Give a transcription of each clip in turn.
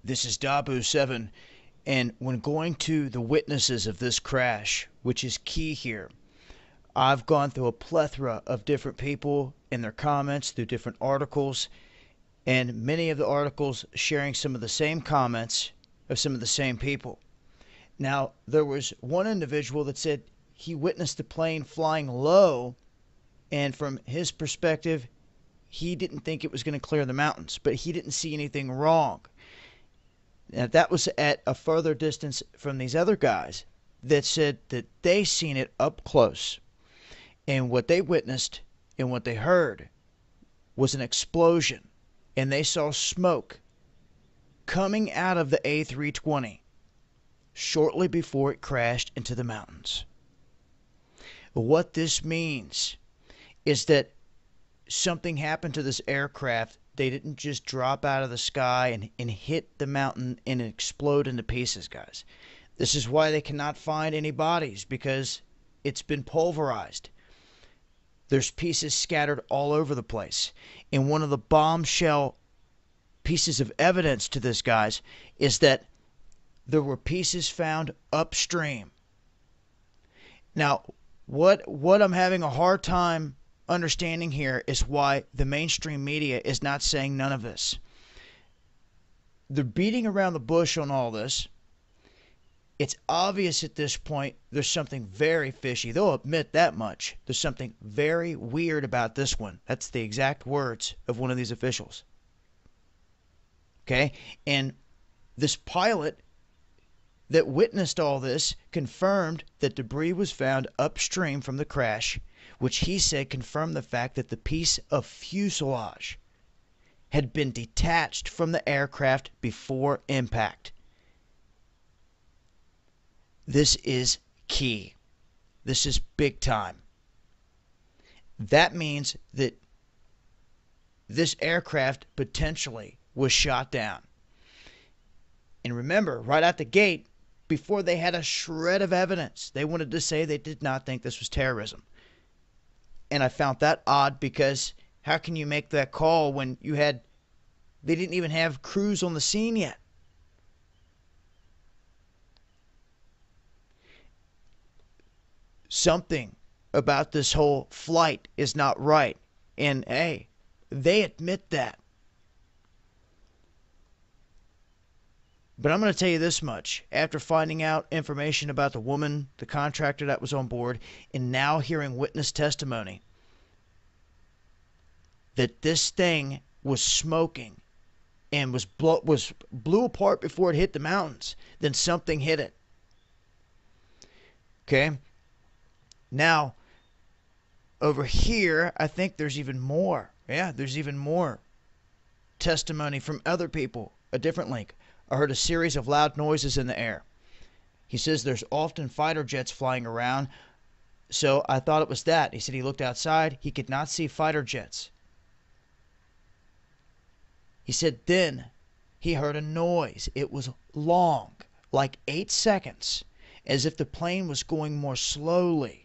This is Dabu7, and when going to the witnesses of this crash, which is key here, I've gone through a plethora of different people and their comments through different articles, and many of the articles sharing some of the same comments of some of the same people. Now, there was one individual that said he witnessed the plane flying low, and from his perspective, he didn't think it was going to clear the mountains, but he didn't see anything wrong. Now, that was at a further distance from these other guys that said that they seen it up close. And what they witnessed and what they heard was an explosion. And they saw smoke coming out of the A320 shortly before it crashed into the mountains. What this means is that something happened to this aircraft. They didn't just drop out of the sky and hit the mountain and explode into pieces, guys. This is why they cannot find any bodies, because it's been pulverized. There's pieces scattered all over the place. And one of the bombshell pieces of evidence to this, guys, is that there were pieces found upstream. Now, what I'm having a hard time understanding here is why the mainstream media is not saying none of this. They're beating around the bush on all this. It's obvious at this point there's something very fishy. They'll admit that much. There's something very weird about this one. That's the exact words of one of these officials. Okay? And this pilot that witnessed all this confirmed that debris was found upstream from the crash, which he said confirmed the fact that the piece of fuselage had been detached from the aircraft before impact. This is key. This is big time. That means that this aircraft potentially was shot down. And remember, right out the gate, before they had a shred of evidence, they wanted to say they did not think this was terrorism. And I found that odd, because how can you make that call when they didn't even have crews on the scene yet? Something about this whole flight is not right. And hey, they admit that. But I'm going to tell you this much. After finding out information about the woman, the contractor that was on board, and now hearing witness testimony that this thing was smoking and blew apart before it hit the mountains, then something hit it. Okay? Now, over here, I think there's even more. Yeah, there's even more testimony from other people. A different link. I heard a series of loud noises in the air. He says there's often fighter jets flying around, so I thought it was that. He said he looked outside. He could not see fighter jets. He said then he heard a noise. It was long, like 8 seconds, as if the plane was going more slowly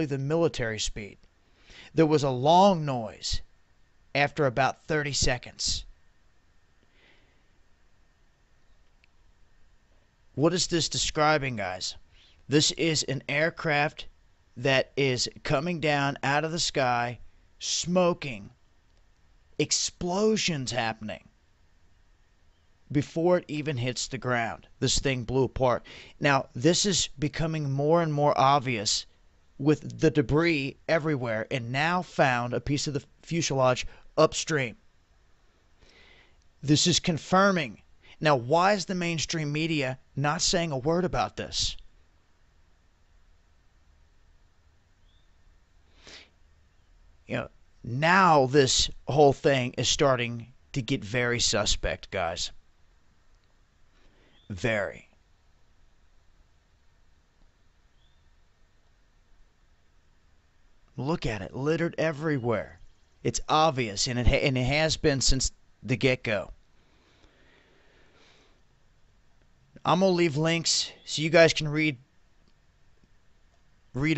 than military speed. There was a long noise after about 30 seconds. What is this describing, guys? This is an aircraft that is coming down out of the sky, smoking, explosions happening before it even hits the ground. This thing blew apart. Now, this is becoming more and more obvious with the debris everywhere, and now found a piece of the fuselage upstream. This is confirming. Now, why is the mainstream media not saying a word about this? Now this whole thing is starting to get very suspect, guys. Very. Look at it, littered everywhere. It's obvious, and it has been since the get-go. I'm going to leave links so you guys can read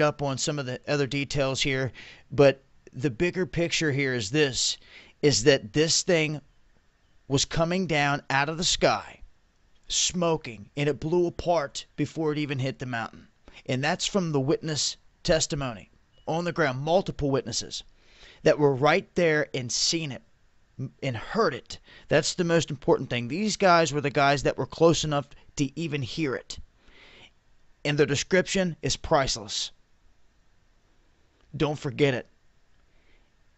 up on some of the other details here. But the bigger picture here is that this thing was coming down out of the sky, smoking, and it blew apart before it even hit the mountain. And that's from the witness testimony on the ground, multiple witnesses that were right there and seen it and heard it. That's the most important thing. These guys were the guys that were close enough to even hear it. And their description is priceless. Don't forget it.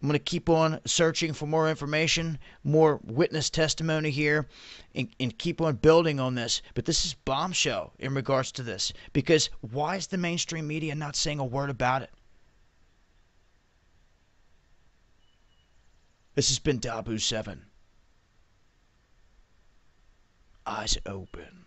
I'm going to keep on searching for more information, more witness testimony here, and keep on building on this. But this is bombshell in regards to this. Because why is the mainstream media not saying a word about it? This has been Dabu 7. Eyes open.